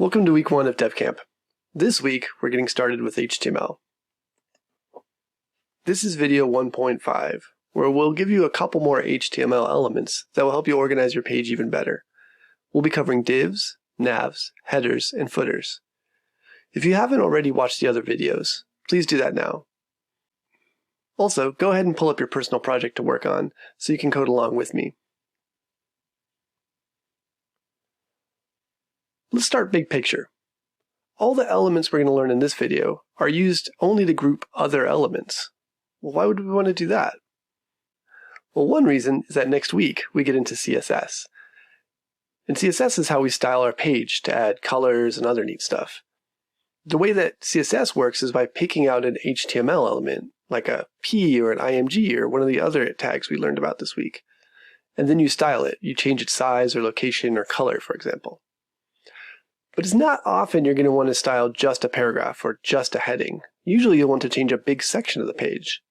Welcome to week 1 of DevCamp. This week, we're getting started with HTML. This is video 1.5, where we'll give you a couple more HTML elements that will help you organize your page even better. We'll be covering divs, navs, headers, and footers. If you haven't already watched the other videos, please do that now. Also, go ahead and pull up your personal project to work on so you can code along with me. Let's start big picture. All the elements we're going to learn in this video are used only to group other elements. Well, why would we want to do that? Well, one reason is that next week we get into CSS. And CSS is how we style our page to add colors and other neat stuff. The way that CSS works is by picking out an HTML element, like a P or an IMG or one of the other tags we learned about this week. And then you style it. You change its size or location or color, for example. But it's not often you're going to want to style just a paragraph or just a heading. Usually you'll want to change a big section of the page.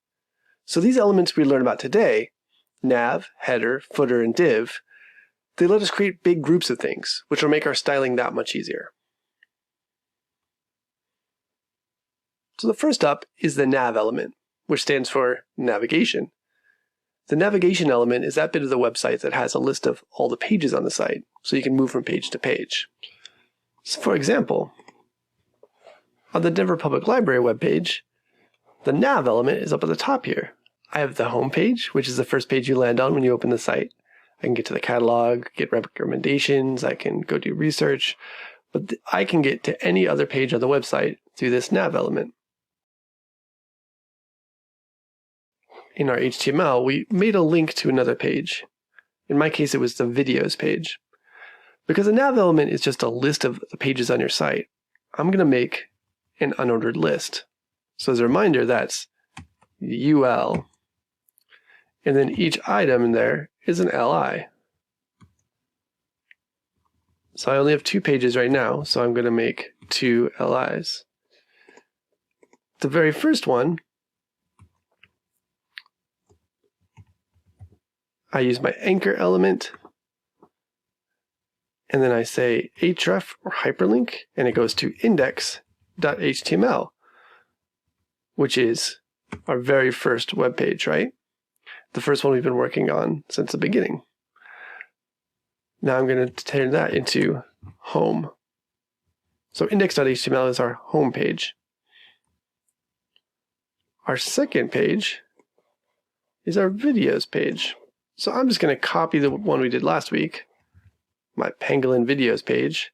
So these elements we learn about today, nav, header, footer, and div, they let us create big groups of things, which will make our styling that much easier. So the first up is the nav element, which stands for navigation. The navigation element is that bit of the website that has a list of all the pages on the site, so you can move from page to page. So for example, on the Denver Public Library webpage, the nav element is up at the top here. I have the home page, which is the first page you land on when you open the site. I can get to the catalog, get recommendations, I can go do research, but I can get to any other page on the website through this nav element. In our HTML, we made a link to another page. In my case, it was the videos page. Because a nav element is just a list of the pages on your site, I'm going to make an unordered list. So as a reminder, that's UL, and then each item in there is an LI. So I only have 2 pages right now, so I'm going to make 2 LIs. The very first one, I use my anchor element, and then I say href or hyperlink, and it goes to index.html, which is our very first web page, right? The first one we've been working on since the beginning. Now I'm going to turn that into home. So index.html is our home page. Our second page is our videos page. So I'm just going to copy the one we did last week, my Pangolin videos page,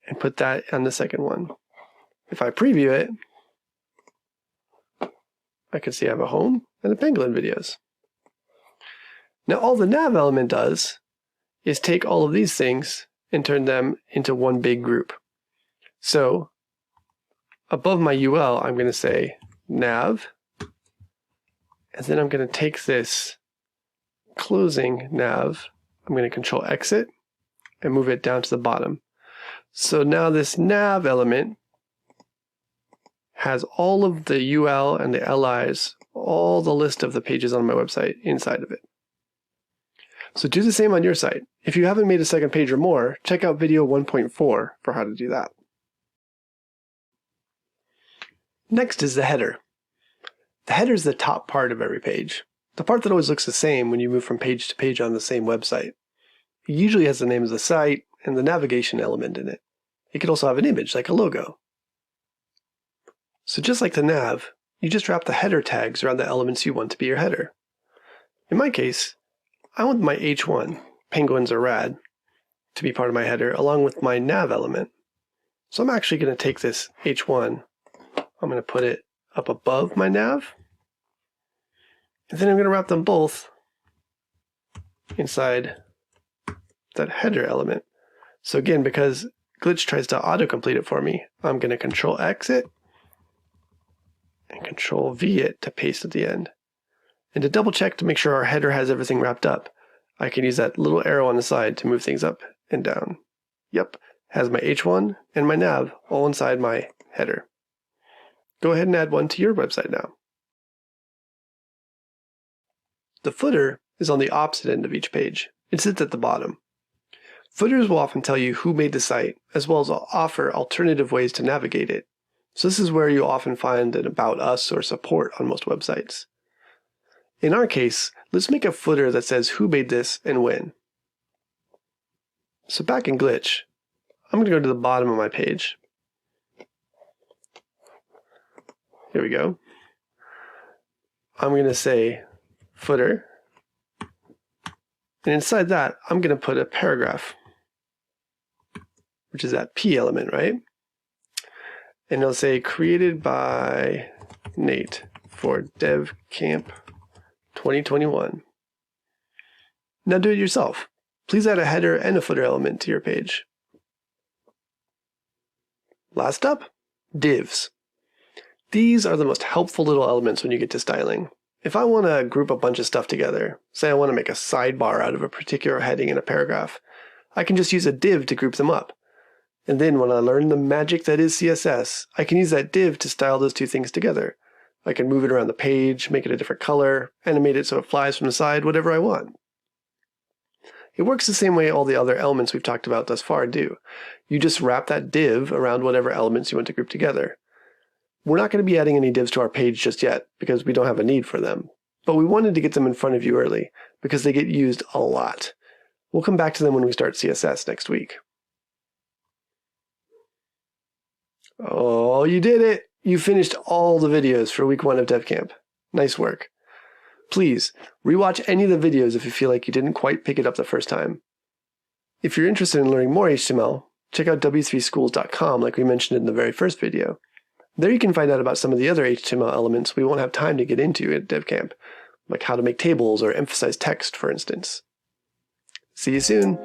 and put that on the second one. If I preview it, I can see I have a home and a Pangolin videos. Now all the nav element does is take all of these things and turn them into one big group. So above my UL, I'm going to say nav, and then I'm going to take this closing nav, I'm going to control exit and move it down to the bottom. So now this nav element has all of the UL and the LIs, all the list of the pages on my website inside of it. So do the same on your site. If you haven't made a second page or more, check out video 1.4 for how to do that. Next is the header. The header is the top part of every page. The part that always looks the same when you move from page to page on the same website. It usually has the name of the site and the navigation element in it. It could also have an image, like a logo. So just like the nav, you just wrap the header tags around the elements you want to be your header. In my case, I want my H1, penguins are rad, to be part of my header, along with my nav element. So I'm actually going to take this H1, I'm going to put it up above my nav, and then I'm going to wrap them both inside that header element. So again, because Glitch tries to autocomplete it for me, I'm going to control exit and control V it to paste at the end. And to double check to make sure our header has everything wrapped up, I can use that little arrow on the side to move things up and down. Yep, has my H1 and my nav all inside my header. Go ahead and add one to your website now. The footer is on the opposite end of each page. It sits at the bottom. Footers will often tell you who made the site, as well as offer alternative ways to navigate it. So this is where you'll often find an About Us or support on most websites. In our case, let's make a footer that says who made this and when. So back in Glitch, I'm going to go to the bottom of my page. Here we go. I'm going to say footer. And inside that, I'm going to put a paragraph, which is that P element, right? And it'll say created by Nate for DevCamp 2021. Now do it yourself. Please add a header and a footer element to your page. Last up, divs. These are the most helpful little elements when you get to styling. If I want to group a bunch of stuff together, say I want to make a sidebar out of a particular heading in a paragraph, I can just use a div to group them up. And then when I learn the magic that is CSS, I can use that div to style those two things together. I can move it around the page, make it a different color, animate it so it flies from the side, whatever I want. It works the same way all the other elements we've talked about thus far do. You just wrap that div around whatever elements you want to group together. We're not going to be adding any divs to our page just yet because we don't have a need for them. But we wanted to get them in front of you early because they get used a lot. We'll come back to them when we start CSS next week. Oh, you did it! You finished all the videos for week 1 of DevCamp. Nice work. Please, rewatch any of the videos if you feel like you didn't quite pick it up the first time. If you're interested in learning more HTML, check out w3schools.com like we mentioned in the very first video. There you can find out about some of the other HTML elements we won't have time to get into at DevCamp, like how to make tables or emphasize text, for instance. See you soon!